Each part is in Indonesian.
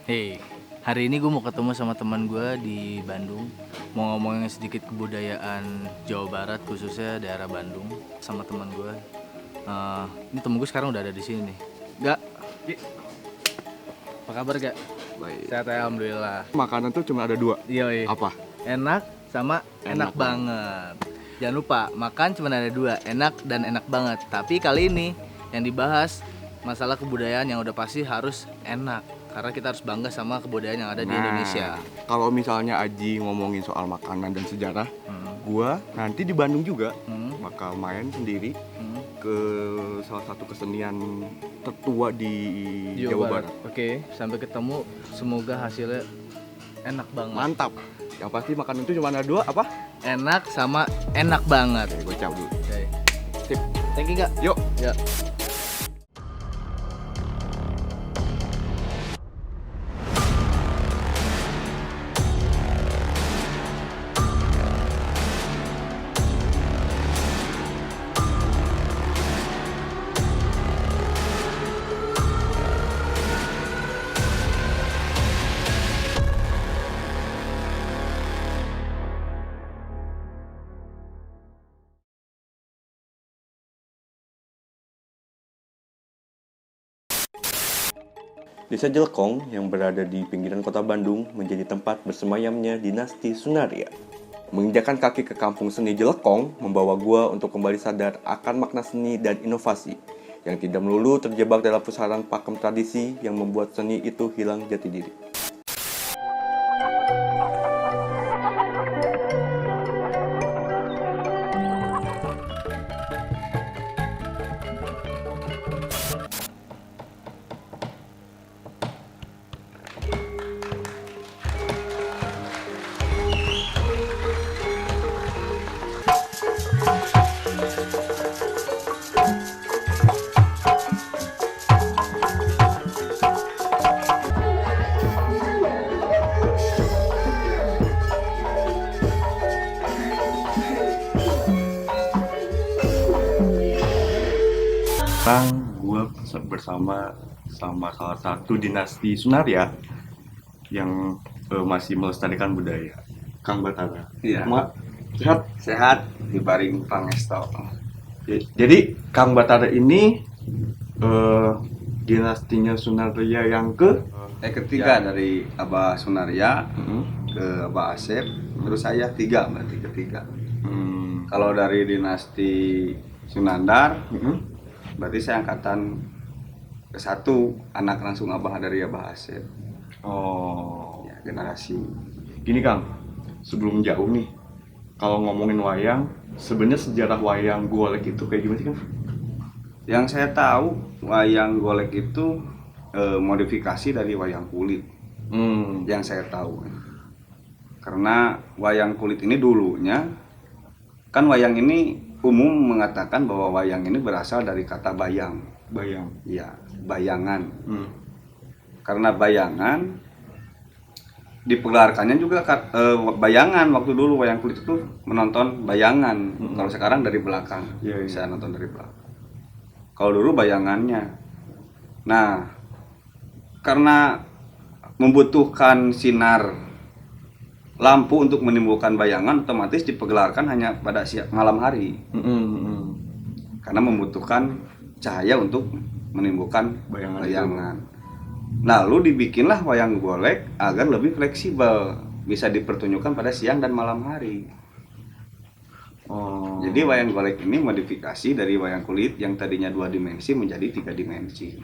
Hey, hari ini gue mau ketemu sama teman gue di Bandung. Mau ngomongin sedikit kebudayaan Jawa Barat, khususnya daerah Bandung, sama teman gue. Ini temen gue sekarang udah ada di sini nih. Gak, apa kabar gak? Baik. Sehat ya, alhamdulillah. Makanan tuh cuma ada dua. Iya. Apa? Enak sama enak Enak banget. Jangan lupa, makan cuma ada dua, enak dan enak banget. Tapi kali ini yang dibahas masalah kebudayaan yang udah pasti harus enak. Karena kita harus bangga sama kebudayaan yang ada di Indonesia. Kalau misalnya Aji ngomongin soal makanan dan sejarah, gua nanti di Bandung juga bakal main sendiri ke salah satu kesenian tertua di Jawa Barat. Oke, sampai ketemu. Semoga hasilnya enak banget. Mantap. Yang pasti makanan itu cuma ada dua, apa? Enak sama enak banget. Oke, gue cabut dulu. Oke. Sip. Thank you, Kak. Yuk. Ya. Desa Jelekong yang berada di pinggiran kota Bandung menjadi tempat bersemayamnya dinasti Sunaria. Menginjakan kaki ke kampung seni Jelekong membawa gua untuk kembali sadar akan makna seni dan inovasi yang tidak melulu terjebak dalam pusaran pakem tradisi yang membuat seni itu hilang jati diri. Sekarang gue bersama salah satu dinasti Sunaria yang masih melestarikan budaya. Kang Batara. Iya. Mak, sehat? Sehat dibaring pangesto. Jadi Kang Batara ini dinastinya Sunaria yang ke Ketiga dari Abah Sunaria ke Abah Asep, terus saya tiga berarti ketiga. Kalau dari dinasti Sunandar, berarti saya angkatan ke-1, anak langsung Abah dari Abah Asep. Oh, Ya, generasi. gini Kang, sebelum jauh nih, kalau ngomongin wayang, sebenarnya sejarah wayang golek itu kayak gimana sih Kang? Yang saya tahu wayang golek itu modifikasi dari wayang kulit. Yang saya tahu. Karena wayang kulit ini dulunya kan wayang ini umum mengatakan bahwa wayang ini berasal dari kata bayang. Bayang. Ya, bayangan. Karena bayangan dipergelarkannya juga bayangan. Waktu dulu wayang kulit itu menonton bayangan. Kalau sekarang dari belakang. Iya. Bisa nonton dari belakang. Kalau dulu bayangannya. Nah, karena membutuhkan sinar lampu untuk menimbulkan bayangan, otomatis dipergelarkan hanya pada malam hari. Karena membutuhkan cahaya untuk menimbulkan bayangan. Lalu dibikinlah wayang golek agar lebih fleksibel, bisa dipertunjukkan pada siang dan malam hari. Oh. Jadi wayang golek ini modifikasi dari wayang kulit yang tadinya 2 dimensi menjadi 3 dimensi.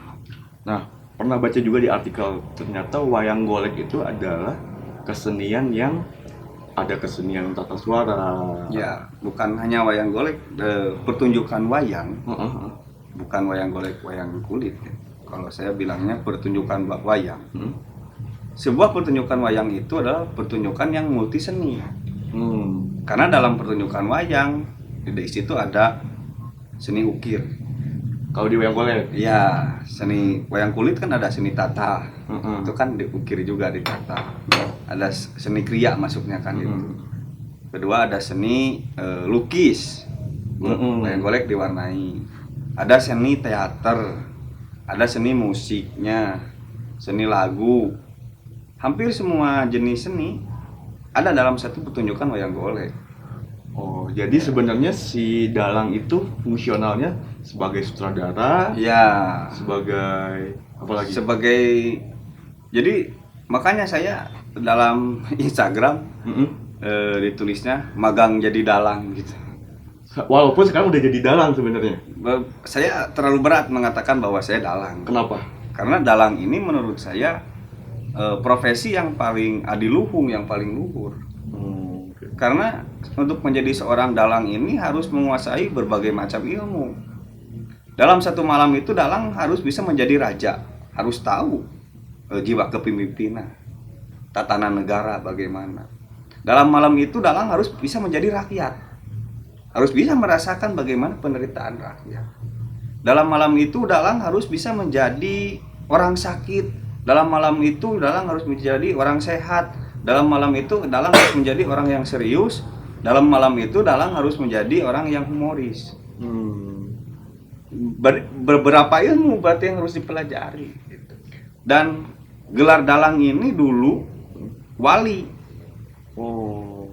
Nah, pernah baca juga di artikel, ternyata wayang golek itu adalah kesenian yang ada kesenian tata suara. Ya, bukan hanya wayang golek, pertunjukan wayang. Bukan wayang golek, wayang kulit. Kalau saya bilangnya pertunjukan wayang. Sebuah pertunjukan wayang itu adalah pertunjukan yang multi seni. Karena dalam pertunjukan wayang di situ ada seni ukir. Kalau di wayang golek, Ya, seni wayang kulit kan ada seni tata. Itu kan diukir juga, ditata. Ada seni kriya masuknya kan itu. Kedua ada seni lukis. Wayang golek diwarnai. Ada seni teater. Ada seni musiknya. seni lagu, hampir semua jenis seni ada dalam satu pertunjukan wayang golek. Oh, jadi sebenarnya si dalang itu fungsionalnya sebagai sutradara, Ya, sebagai apa lagi? sebagai jadi makanya saya dalam Instagram Mm-mm. ditulisnya magang jadi dalang gitu. Walaupun sekarang udah jadi dalang sebenarnya. Saya terlalu berat mengatakan bahwa saya dalang. Kenapa? Karena dalang ini menurut saya profesi yang paling adiluhung, yang paling luhur. Karena untuk menjadi seorang dalang ini harus menguasai berbagai macam ilmu. Dalam satu malam itu dalang harus bisa menjadi raja, harus tahu jiwa kepemimpinan, tatanan negara bagaimana. Dalam malam itu dalang harus bisa menjadi rakyat, harus bisa merasakan bagaimana penderitaan rakyat. Dalam malam itu dalang harus bisa menjadi orang sakit. Dalam malam itu dalang harus menjadi orang sehat. Dalam malam itu dalang harus menjadi orang yang serius. Dalam malam itu dalang harus menjadi orang yang humoris. Beberapa ilmu berarti yang harus dipelajari gitu. Dan gelar dalang ini dulu wali.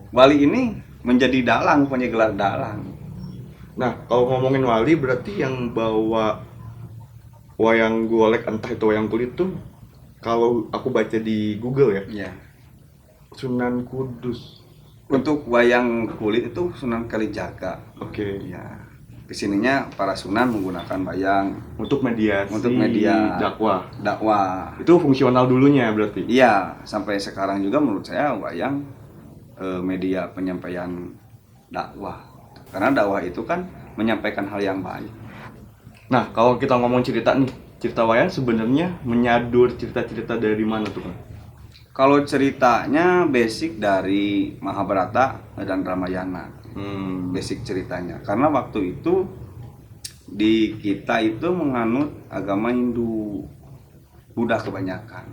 Wali ini menjadi dalang, punya gelar dalang. Nah, kalau ngomongin wali berarti yang bawa wayang golek entah itu wayang kulit tuh kalau aku baca di Google ya, Ya. Sunan Kudus. Untuk wayang kulit itu Sunan Kalijaga. Oke. Ya. Kesininya para sunan menggunakan wayang Untuk mediasi, untuk media dakwah. dakwah. Itu fungsional dulunya berarti. Iya, sampai sekarang juga menurut saya wayang media penyampaian dakwah. Karena dakwah itu kan menyampaikan hal yang baik. Nah, kalau kita ngomong cerita nih, cerita wayang sebenarnya menyadur cerita-cerita dari mana tuh, Kang? Kalau ceritanya basic dari Mahabharata dan Ramayana. Basic ceritanya. Karena waktu itu di kita itu menganut agama Hindu, Buddha kebanyakan.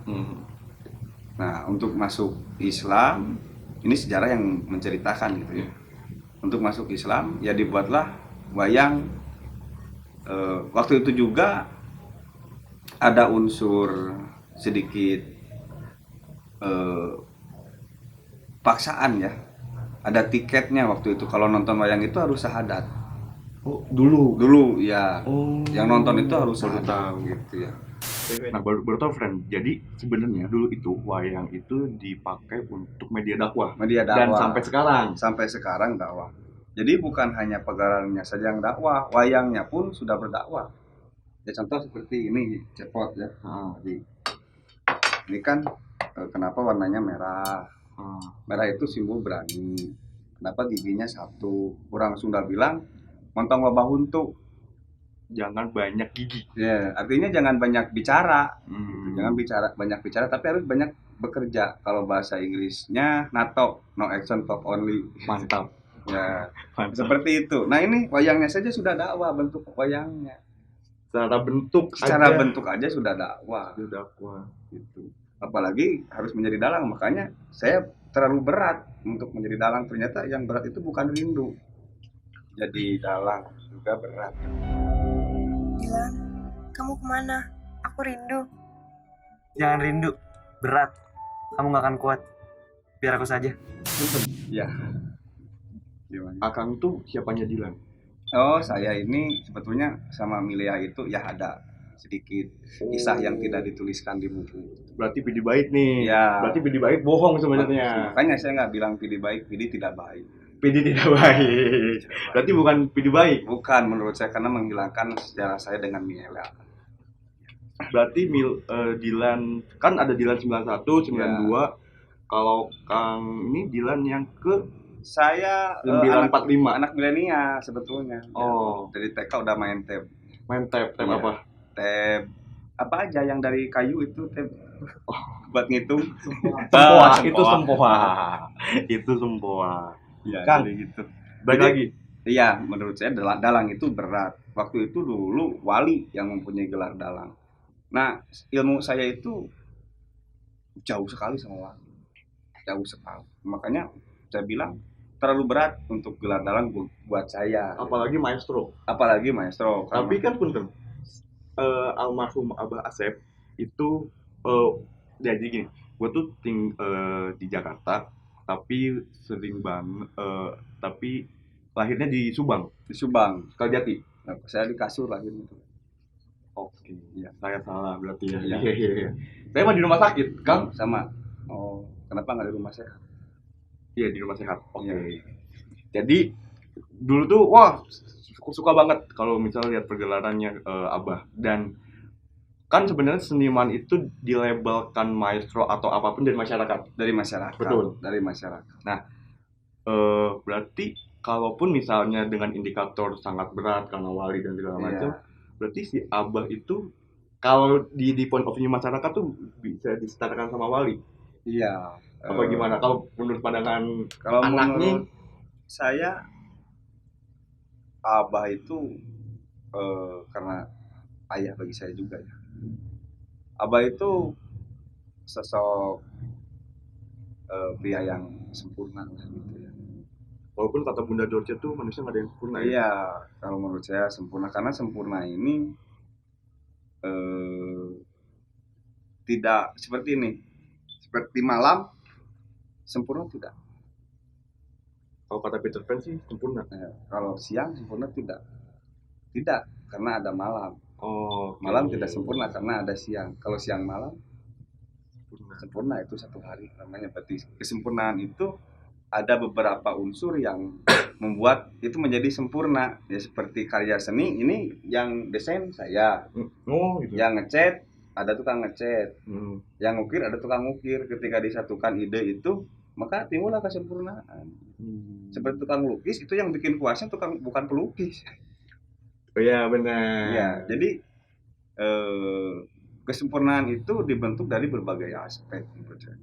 Nah, untuk masuk Islam, ini sejarah yang menceritakan gitu ya. Untuk masuk Islam, ya dibuatlah wayang. Waktu itu juga ada unsur sedikit paksaan ya. Ada tiketnya waktu itu. Kalau nonton wayang itu harus syahadat. Oh, dulu. Ya. Oh. Yang nonton itu harus Baru syahadat tahu. gitu ya. Nah, baru tahu, friend. Jadi sebenarnya dulu itu wayang itu dipakai untuk media dakwah. Media Dan dakwah. sampai sekarang. Sampai sekarang dakwah. Jadi bukan hanya pegawainya saja yang dakwah, wayangnya pun sudah berdakwah. Ya contoh seperti ini cepot ya. Ini kan kenapa warnanya merah? Merah itu simbol berani. Kenapa giginya satu? Orang Sunda bilang montong loba huntu. Jangan banyak gigi. Ya, artinya jangan banyak bicara. Jangan banyak bicara, tapi harus banyak bekerja. Kalau bahasa Inggrisnya NATO, no action talk only. Mantap. Ya, Mantap. seperti itu. Nah ini wayangnya saja sudah dakwah, bentuk wayangnya. Secara Bentuk aja sudah dakwah. Sudah dakwah. Gitu. Apalagi harus menjadi dalang, makanya saya terlalu berat untuk menjadi dalang. Ternyata yang berat itu bukan rindu, jadi dalang juga berat. Dilan, kamu kemana? Aku rindu. Jangan rindu, berat. Kamu gak akan kuat. Biar aku saja. Ya. Gimana? Akang tuh siapanya Dilan? Oh, saya ini sebetulnya sama Milea itu ya ada sedikit kisah yang tidak dituliskan di buku. Berarti Pidi baik nih. Ya. Berarti Pidi baik bohong sebenarnya. Makanya saya nggak bilang Pidi baik, Pidi tidak baik. Pidi tidak baik. Berarti bukan Pidi baik. Bukan menurut saya, karena menghilangkan sejarah saya dengan Milea. Berarti Dilan kan ada Dilan 91, 92. Kalau Kang ini Dilan yang ke Saya 945. anak milenial sebetulnya. Oh. Dari TK udah main tab. Main tab Iya. apa? Tab apa aja yang dari kayu itu tab. Buat ngitung. Sempoa, itu sempoa. Itu sempoa. Ya, Kang, jadi gitu. Balik Jadi, lagi. Iya, menurut saya dalang itu berat. Waktu itu dulu wali yang mempunyai gelar dalang. Nah, ilmu saya itu jauh sekali sama wali. Jauh sekali. Makanya saya bilang terlalu berat untuk gelar dalang buat saya. Apalagi maestro. Apalagi maestro. Tapi kan punten. Almarhum Abah Asep itu jadi gini, gue tuh di Jakarta, tapi sering banget, tapi lahirnya di Subang, Di Subang. Kertajati. Nah, saya di Kasur lahir itu. Oke, ya saya salah berarti ya. Iya. Iya. Saya mah di rumah sakit, Kang. Sama. Oh, kenapa nggak di rumah sehat? Iya, di rumah sehat. Oke. Iya. Jadi dulu tuh wah suka banget kalau misalnya lihat pergelarannya Abah, dan kan sebenarnya seniman itu dilabelkan maestro atau apapun dari masyarakat. Dari masyarakat. Betul. Dari masyarakat. Berarti kalaupun misalnya dengan indikator sangat berat karena wali dan segala Iya. macam, berarti si Abah itu kalau di point of view masyarakat tuh bisa disetarakan sama wali. Iya. Apa gimana kalau menurut pandangan Kalau anaknya? menurut saya Abah itu karena ayah bagi saya juga ya. Abah itu sosok pria yang sempurna lah gitu ya. Walaupun kata Bunda Georgia tuh manusia nggak ada yang sempurna ya. Iya, kalau menurut saya sempurna karena sempurna ini tidak seperti ini. Seperti malam sempurna tidak. Kalau kata Peter Pan sih sempurna. Kalau siang sempurna tidak. Tidak, karena ada malam. Oh, Malam tidak sempurna karena ada siang. Kalau siang malam sempurna. sempurna itu satu hari namanya. Berarti kesempurnaan itu ada beberapa unsur yang membuat itu menjadi sempurna. Ya seperti karya seni ini yang desain saya, Oh, gitu. yang ngecat ada tukang ngecat, Hmm. yang ngukir ada tukang ngukir. Ketika disatukan ide itu, maka timbullah kesempurnaan. Seperti tukang lukis itu yang bikin kuasnya tukang bukan pelukis. Oh iya benar. Ya, jadi kesempurnaan itu dibentuk dari berbagai aspek menurut saya.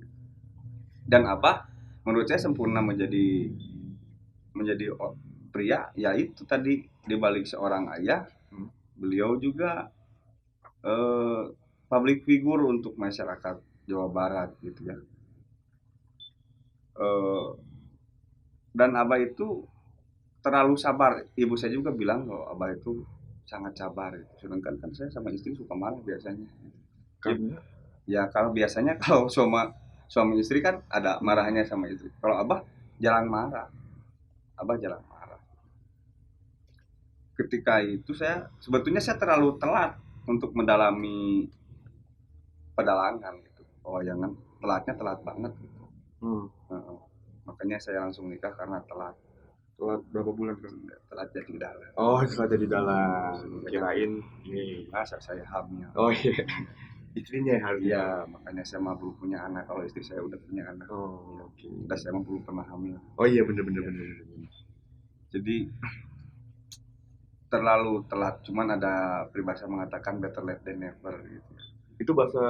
Dan apa? Menurut saya sempurna menjadi pria, yaitu tadi dibalik seorang ayah, beliau juga public figure untuk masyarakat Jawa Barat gitu ya. Dan Abah itu terlalu sabar. Ibu saya juga bilang kalau Abah itu sangat sabar. Sedangkan kan saya sama istri suka marah biasanya. Karena Ya kalau biasanya kalau suami istri kan ada marahnya sama istri. Kalau Abah jarang marah. Abah jarang marah. Ketika itu sebetulnya saya terlalu telat untuk mendalami pedalangan gitu. Pewayangan telat banget gitu. Makanya saya langsung nikah karena telat berapa bulan kan? telat jadi dalam. Oh, setelah jadi dalam. Kirain ini. Masa saya hamil. Oh iya. Istrinya yang harus. Iya, makanya saya mah belum punya anak. Kalau istri saya udah punya anak. Oh, oke. Dan saya mah belum pernah hamil. Oh iya bener. Jadi terlalu telat. Cuman ada peribahasa mengatakan better late than never gitu. Itu bahasa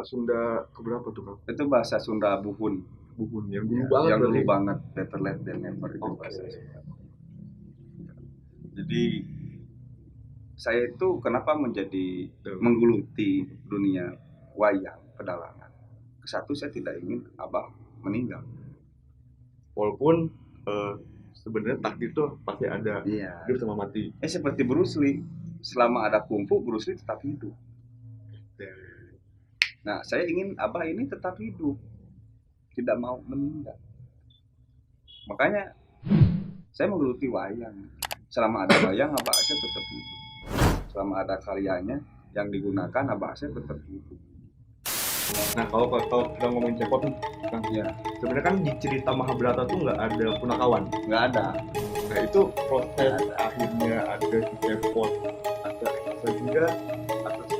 Sunda keberapa tuh, Kang? Itu bahasa Sunda buhun. Buhun yang dulu banget. Yang dulu berarti. banget, better late than never itu Oke. bahasa Sunda. Jadi saya itu kenapa menggeluti dunia wayang pedalangan. Satu, saya tidak ingin Abah meninggal. Walaupun sebenarnya takdir tuh pasti ada. Iya. Hidup sama mati. Seperti Bruce Lee, selama ada kungfu Bruce Lee tetap hidup. Nah, saya ingin Abah ini tetap hidup, tidak mau meninggal. Makanya saya menggeluti wayang. Selama ada wayang, Abah saya tetap hidup. Selama ada karyanya yang digunakan, Abah saya tetap hidup. Nah kalau kita ngomongin cepot nih, Kang, Ya, sebenarnya kan di cerita Mahabharata tuh nggak ada punakawan. nggak ada. Nah itu proses akhirnya ada si cepot, ada sehingga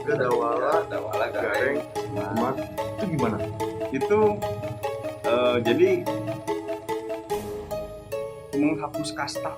Dawala, Dawala, Gareng, Nah, Emak, itu gimana? itu jadi menghapus kasta.